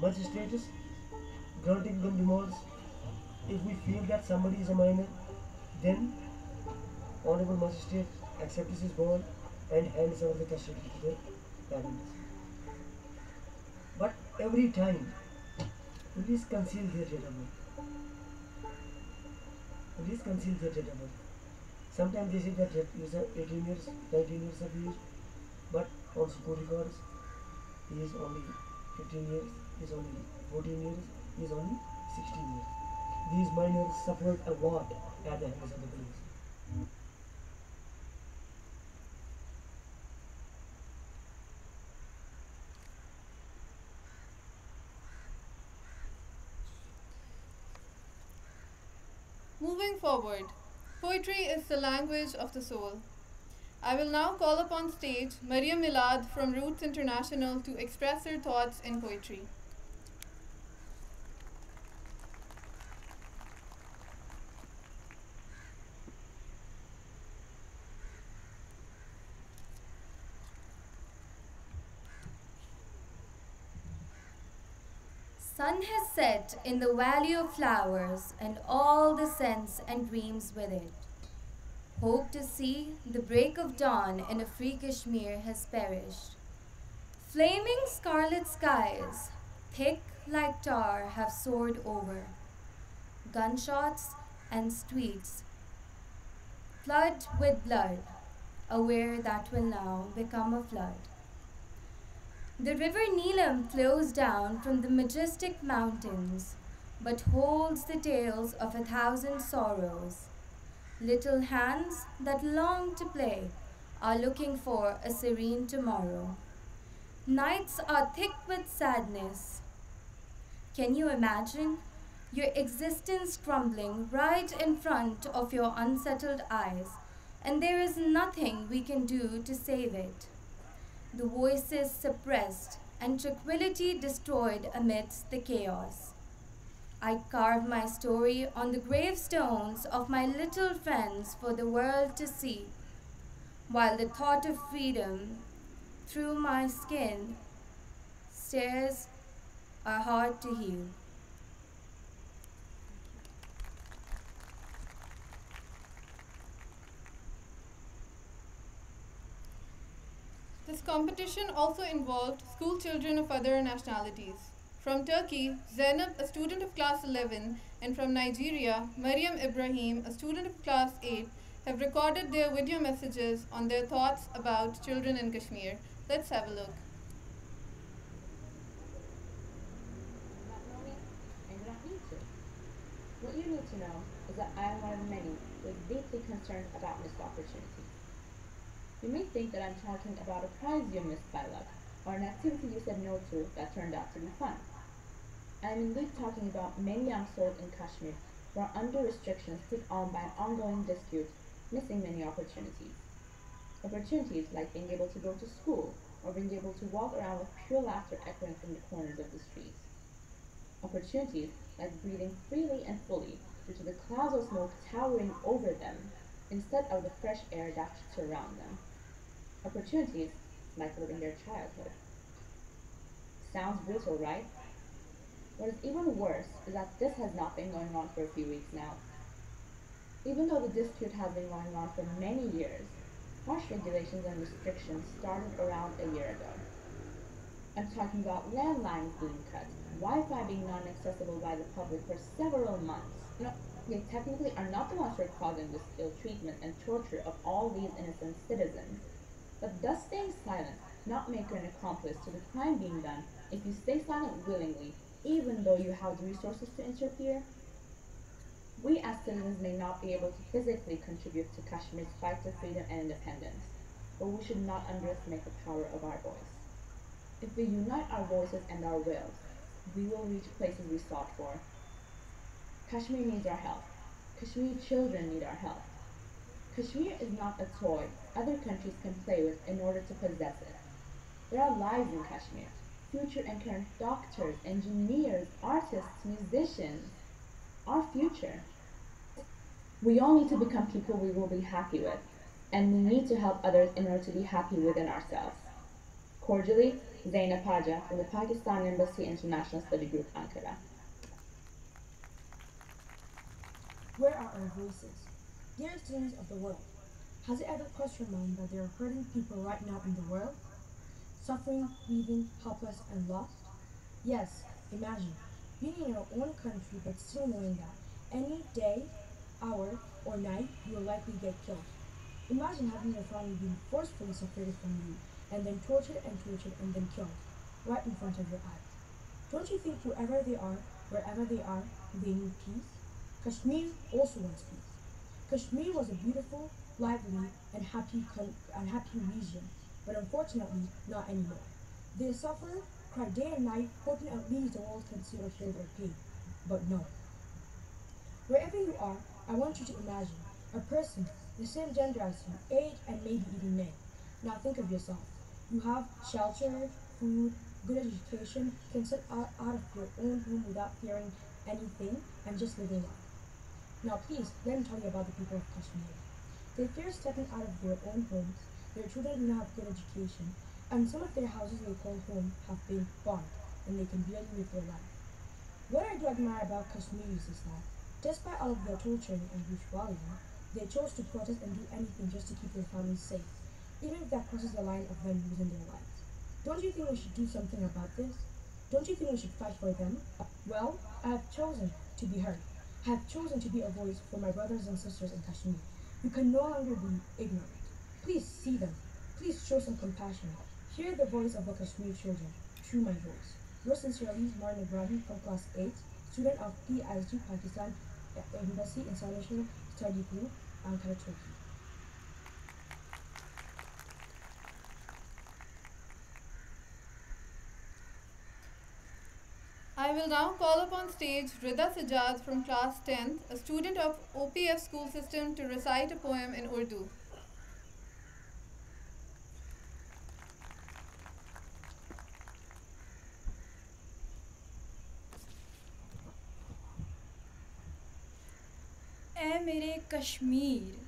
magistrates granting them rewards. If we feel that somebody is a minor, then honorable magistrate accepts his bond and hands over the custody to the parents. But every time, police conceal their data birth. Police conceal their data birth. Sometimes they say that he is 18 years, 19 years of age, but on school records, he is only 15 years, he is only 14 years, he is only 16 years. These minors suffered a lot at the hands of the police. Moving forward, poetry is the language of the soul. I will now call upon stage Mariam Milad from Roots International to express her thoughts in poetry. Sun has set in the valley of flowers and all the scents and dreams with it. Hope to see the break of dawn in a free Kashmir has perished. Flaming scarlet skies, thick like tar, have soared over. Gunshots and streets flood with blood, aware that will now become a flood. The river Neelam flows down from the majestic mountains, but holds the tales of 1,000 sorrows. Little hands that long to play are looking for a serene tomorrow. Nights are thick with sadness. Can you imagine your existence crumbling right in front of your unsettled eyes, and there is nothing we can do to save it? the voices suppressed, and tranquility destroyed amidst the chaos. I carve my story on the gravestones of my little friends for the world to see, while the thought of freedom through my skin stares are hard to heal. This competition also involved school children of other nationalities. From Turkey, Zainab, a student of class 11, and from Nigeria, Mariam Ibrahim, a student of class 8, have recorded their video messages on their thoughts about children in Kashmir. Let's have a look. Not know me, and you don't need to. What you need to know is that I am one of many who is deeply concerned about missed opportunities. You may think that I'm talking about a prize you missed by luck, or an activity you said no to that turned out to be fun. I am indeed talking about many young souls in Kashmir who are under restrictions put on by an ongoing dispute, missing many opportunities. Opportunities like being able to go to school, or being able to walk around with pure laughter echoing from the corners of the streets. Opportunities like breathing freely and fully due to the clouds of smoke towering over them instead of the fresh air that should surround them. Opportunities like living their childhood. Sounds brutal, right? What is even worse is that this has not been going on for a few weeks now. Even though the dispute has been going on for many years, harsh regulations and restrictions started around a year ago. I'm talking about landlines being cut, Wi-Fi being non-accessible by the public for several months. No, they technically are not the ones who are causing this ill treatment and torture of all these innocent citizens. But does staying silent not make you an accomplice to the crime being done if you stay silent willingly, even though you have the resources to interfere? We as citizens may not be able to physically contribute to Kashmir's fight for freedom and independence, but we should not underestimate the power of our voice. If we unite our voices and our wills, we will reach places we sought for. Kashmir needs our help. Kashmiri children need our help. Kashmir is not a toy other countries can play with in order to possess it. There are lives in Kashmir, future and current doctors, engineers, artists, musicians, our future. We all need to become people we will be happy with, and we need to help others in order to be happy within ourselves. Cordially, Zainab Haja from the Pakistan Embassy International Study Group, Ankara. Where are our voices? Dear students of the world, has it ever crossed your mind that there are hurting people right now in the world? Suffering, grieving, helpless, and lost? Yes, imagine being in your own country but still knowing that any day, hour, or night you will likely get killed. Imagine having your family being forcefully separated from you and then tortured and then killed right in front of your eyes. Don't you think whoever they are, wherever they are, they need peace? Kashmir also wants peace. Kashmir was a beautiful, lively, and happy region, but unfortunately not anymore. They suffer, cry day and night, hoping at least the world can see or hear their pain. But no. Wherever you are, I want you to imagine a person, the same gender as you, age, and maybe even name. Now think of yourself. You have shelter, food, good education, can sit out of your own home without fearing anything, and just living life. Now please, let me tell you about the people of Kashmir. They fear stepping out of their own homes, their children do not have good education, and some of their houses they call home have been bombed, and they can barely live their life. What I do admire about Kashmiris is that, despite all of their torturing and brutality, they chose to protest and do anything just to keep their families safe, even if that crosses the line of them losing their lives. Don't you think we should do something about this? Don't you think we should fight for them? Well, I have chosen to be heard. I have chosen to be a voice for my brothers and sisters in Kashmir. You can no longer be ignorant. Please see them. Please show some compassion. Hear the voice of the Kashmir children through my voice. Yours sincerely, Martin Ibrahim from class 8, student of IIOJK Pakistan Embassy International Study Group, Ankara, Turkey. I will now call upon stage Rida Sajjad from class 10th, a student of OPF school system, to recite a poem in Urdu. मेरे कश्मीर,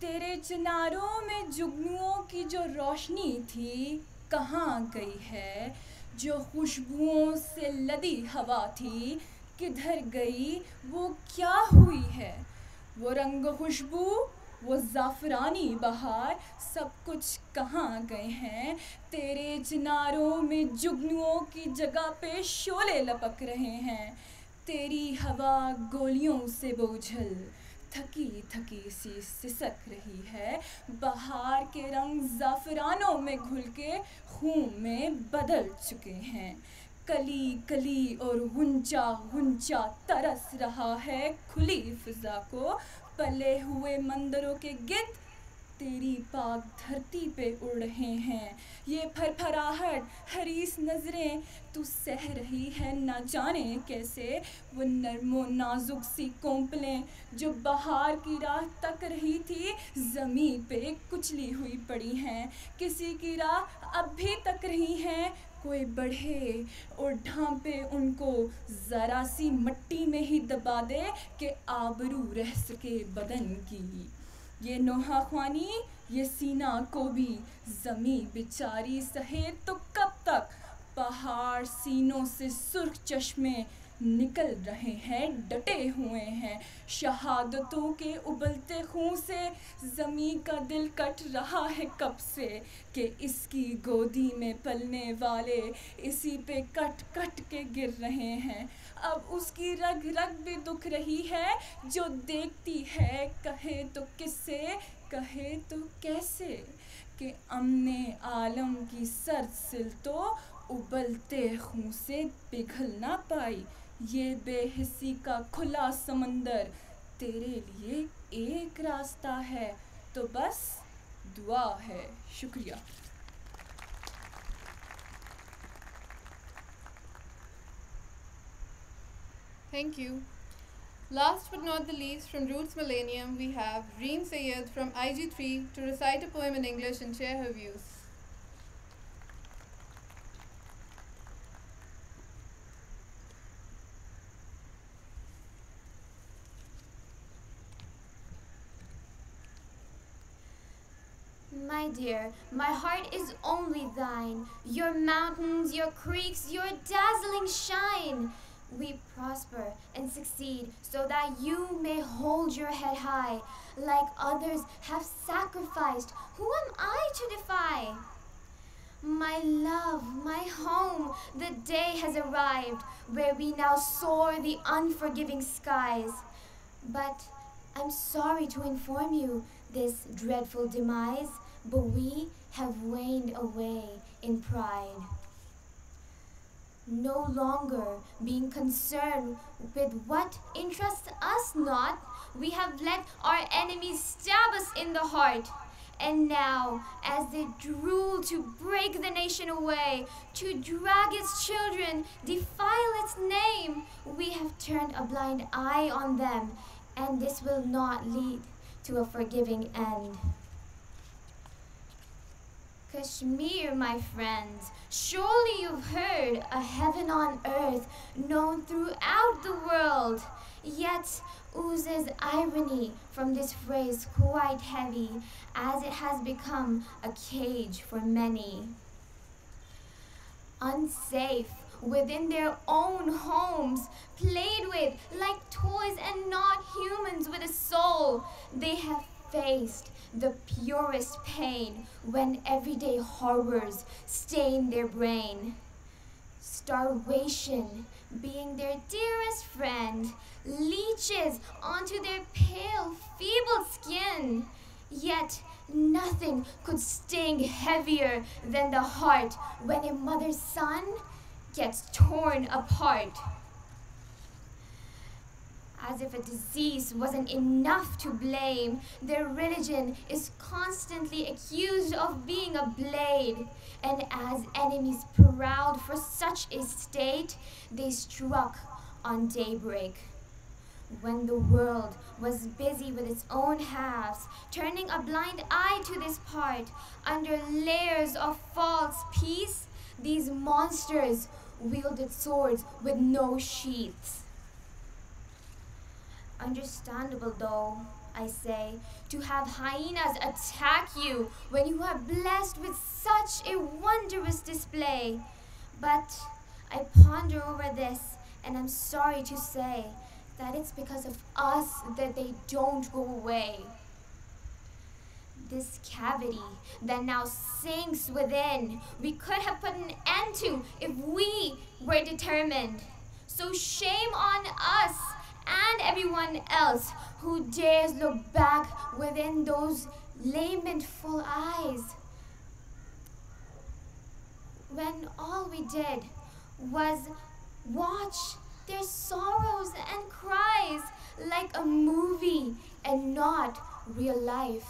तेरे चिनारों में जुगनुओं की जो रोशनी थी कहाँ गई है, जो खुशबुओं से लदी हवा थी किधर गई, वो क्या हुई है, वो रंग खुशबू, वो ज़ाफ़रानी बहार, सब कुछ कहाँ गए हैं। तेरे चिनारों में जुगनुओं की जगह पे शोले लपक रहे हैं, तेरी हवा गोलियों से बोझल थकी थकी सी सिसक रही है, बहार के रंग ज़ाफ़रानों में घुल के खून में बदल चुके हैं। कली कली और गुंचा गुंचा तरस रहा है खुली फिजा को, पले हुए मंदिरों के गिद्ध तेरी पाक धरती पे उड़ रहे हैं। ये फरफराहट हरीस नजरें तू सह रही है ना जाने कैसे, वो नरमो नाजुक सी कोंपलें जो बहार की राह तक रही थी ज़मीन पे कुचली हुई पड़ी हैं, किसी की राह अब भी तक रही हैं, कोई बढ़े और ढांपे उनको, ज़रा सी मट्टी में ही दबा दे कि आबरू रह सके बदन की। ये नोहा ख्वानी, ये सीना को भी ज़मी बेचारी सहे तो कब तक, पहाड़ सीनों से सुर्ख चश्मे निकल रहे हैं, डटे हुए हैं शहादतों के उबलते खून से, ज़मी का दिल कट रहा है कब से कि इसकी गोदी में पलने वाले इसी पे कट कट के गिर रहे हैं। अब उसकी रग रग भी दुख रही है जो देखती है, कहे तो किससे कहे तो कैसे, कि अमने आलम की सर्द सिल तो उबलते खून से पिघल ना पाई, ये बेहिस्सी का खुला समंदर तेरे लिए एक रास्ता है, तो बस दुआ है। शुक्रिया। Thank you. Last but not the least, from Roots Millennium, we have Reem Sayed from IG3 to recite a poem in English and share her views. My dear, my heart is only thine, your mountains, your creeks, your dazzling shine. We prosper and succeed so that you may hold your head high. Like others have sacrificed, who am I to defy? My love, my home, the day has arrived where we now soar the unforgiving skies. But I'm sorry to inform you this dreadful demise, but we have waned away in pride. No longer being concerned with what interests us not, we have let our enemies stab us in the heart. And now, as they drool to break the nation away, to drag its children, defile its name, we have turned a blind eye on them, and this will not lead to a forgiving end. Kashmir, my friends, surely you've heard a heaven on earth known throughout the world, yet oozes irony from this phrase quite heavy, as it has become a cage for many. Unsafe within their own homes, played with like toys and not humans with a soul, they have faced the purest pain when everyday horrors stain their brain. Starvation being their dearest friend, leeches onto their pale, feeble skin. Yet nothing could sting heavier than the heart when a mother's son gets torn apart. As if a disease wasn't enough to blame, their religion is constantly accused of being a blade. And as enemies prowled for such a state, they struck on daybreak. When the world was busy with its own halves, turning a blind eye to this part, under layers of false peace, these monsters wielded swords with no sheaths. Understandable though, I say, to have hyenas attack you when you are blessed with such a wondrous display. But I ponder over this, and I'm sorry to say that it's because of us that they don't go away. This cavity that now sinks within, we could have put an end to if we were determined. So shame on us and everyone else who dares look back within those lamentful eyes. When all we did was watch their sorrows and cries like a movie and not real life.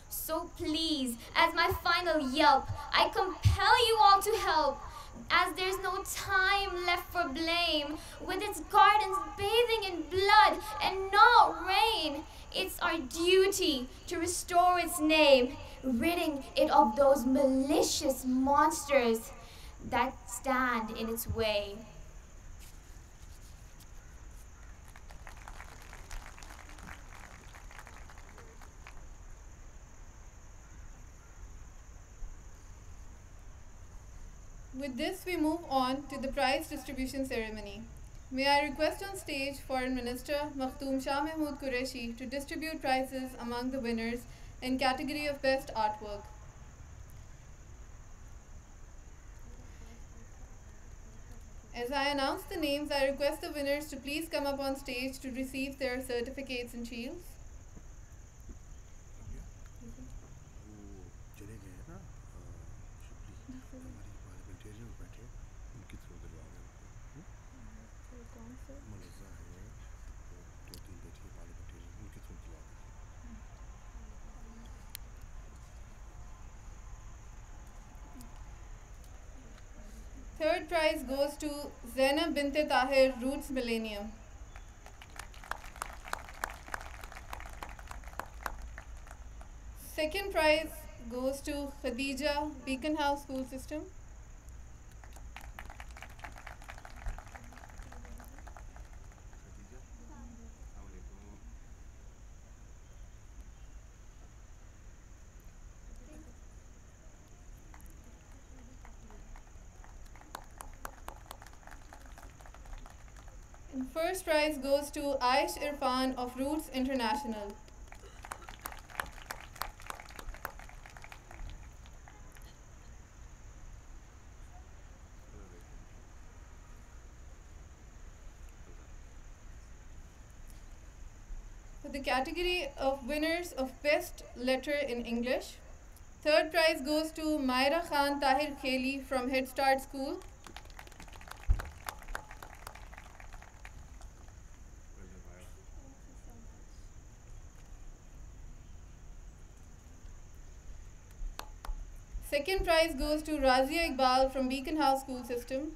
So please, as my final yelp, I compel you all to help, as there's no time left for blame, with its gardens bathing in blood and not rain. It's our duty to restore its name, ridding it of those malicious monsters that stand in its way. With this, we move on to the prize distribution ceremony. May I request on stage Foreign Minister Makhtoom Shah Mahmood Qureshi to distribute prizes among the winners in category of Best Artwork. As I announce the names, I request the winners to please come up on stage to receive their certificates and shields. Third prize goes to Zainab Binte Tahir, Roots Millennium. Second prize goes to Khadija, Beacon House School System. And first prize goes to Aish Irfan of Roots International. For the category of winners of Best Letter in English, third prize goes to Myra Khan Tahir Kheli from Head Start School. Second prize goes to Razia Iqbal from Beacon House School System.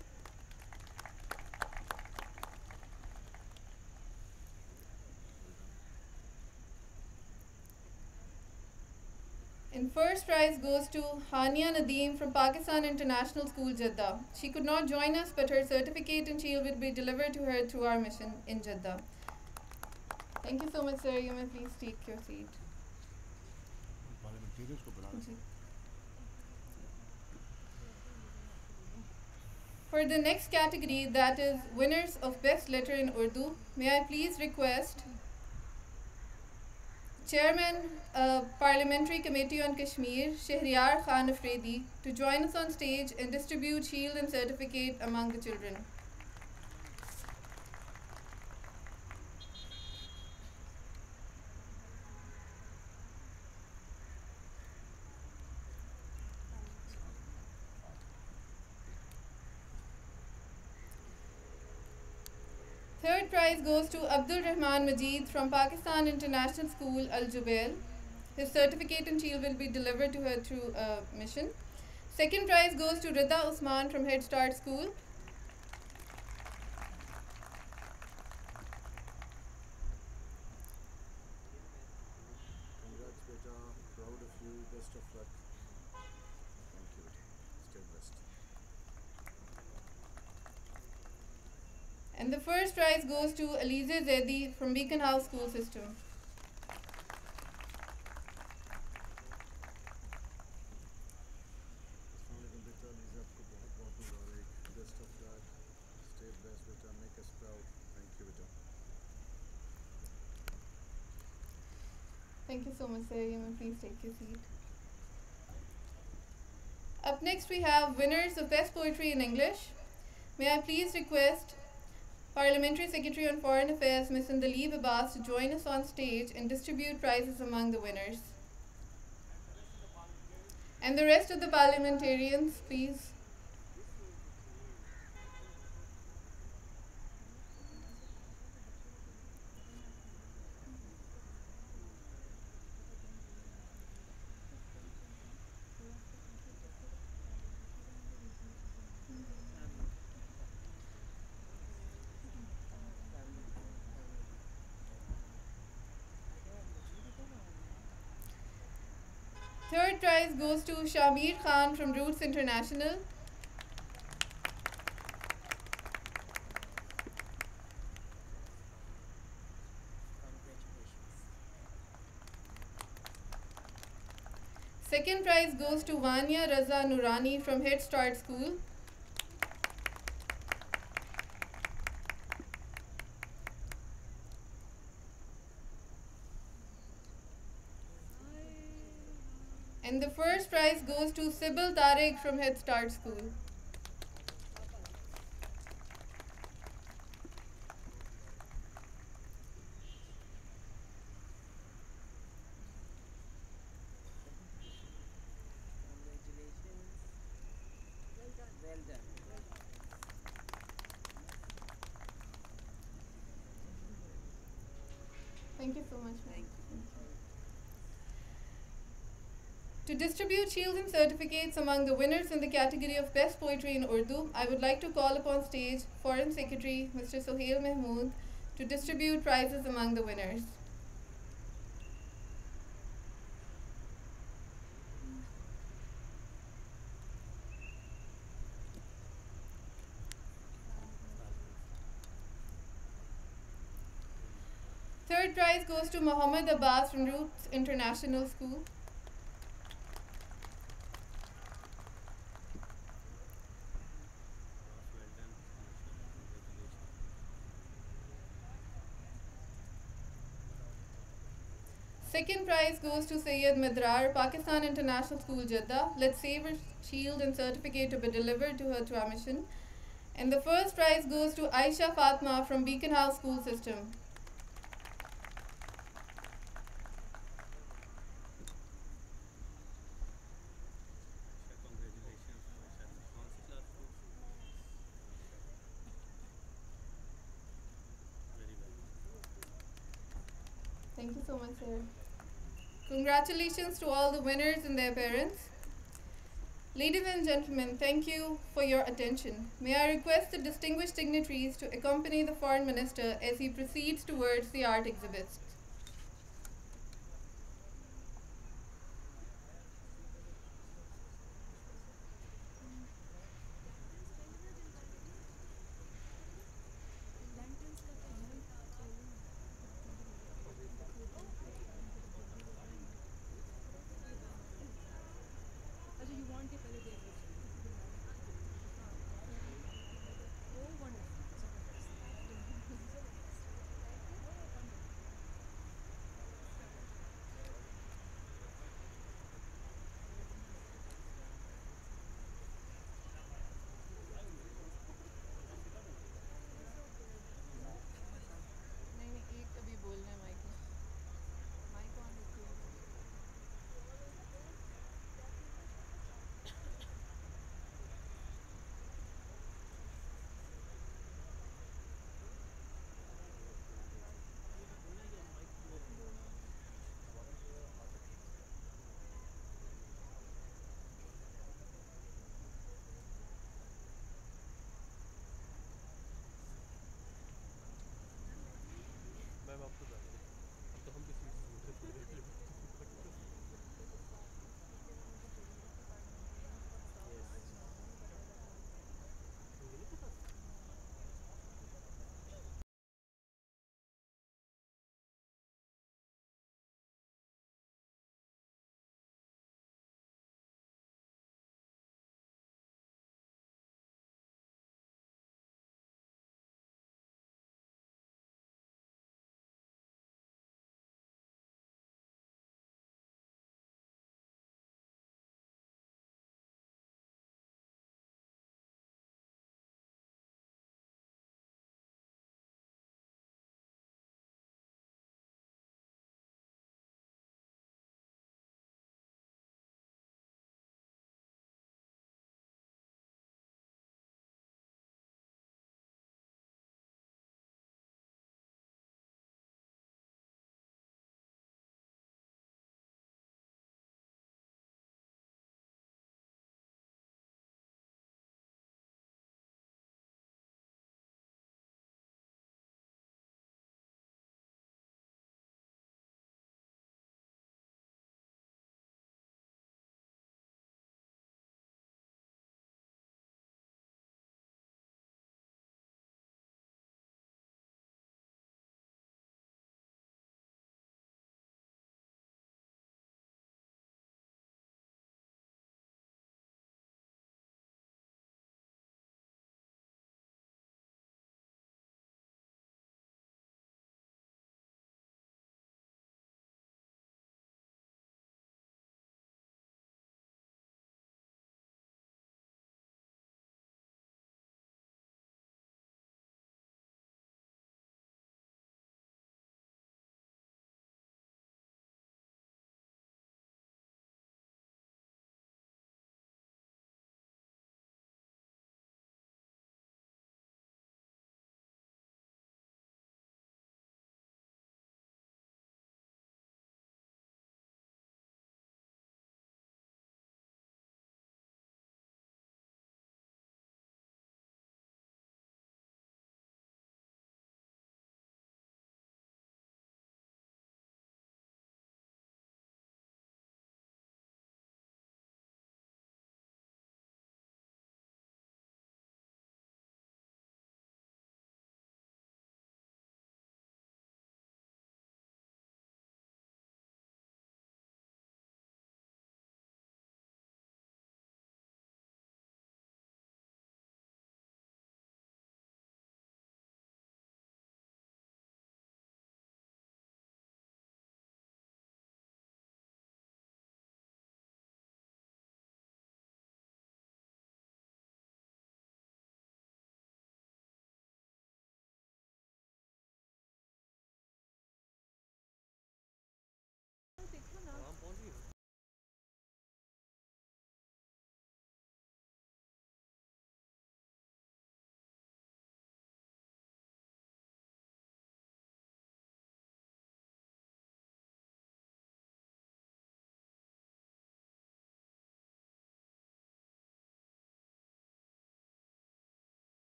And first prize goes to Hania Nadeem from Pakistan International School, Jeddah. She could not join us, but her certificate and shield will be delivered to her through our mission in Jeddah. Thank you so much, sir. You may please take your seat. For the next category, that is winners of Best Letter in Urdu, may I please request Chairman, Parliamentary Committee on Kashmir, Shahriyar Khan Afridi, to join us on stage and distribute shield and certificate among the children. Third prize goes to Abdul Rahman Majid from Pakistan International School, Al Jubail. His certificate and shield will be delivered to her through mission. Second prize goes to Rida Usman from Head Start School. Congrats, beta. Proud of you. Best of luck. Thank you. Stay blessed. And the first prize goes to Alize Zedi from Beacon House School System. Thank you so much, sir. You may please take your seat. Up next, we have winners of Best Poetry in English. May I please request Parliamentary Secretary on Foreign Affairs, Ms. Indaleeb Abbas, to join us on stage and distribute prizes among the winners. And the rest of the parliamentarians, please. Third prize goes to Shamir Khan from Roots International. Second prize goes to Vanya Raza Nurani from Head Start School. And the first prize goes to Sybil Tariq from Head Start School. Thank you so much. To distribute shields and certificates among the winners in the category of Best Poetry in Urdu, I would like to call upon stage Foreign Secretary Mr. Sohail Mahmood to distribute prizes among the winners. Third prize goes to Mohammed Abbas from Roots International School. Second prize goes to Sayyid Midrar, Pakistan International School, Jeddah. Let's save her shield and certificate to be delivered to her to our mission. And the first prize goes to Aisha Fatma from Beacon House School System. Thank you so much, sir. Congratulations to all the winners and their parents. Ladies and gentlemen, thank you for your attention. May I request the distinguished dignitaries to accompany the Foreign Minister as he proceeds towards the art exhibits.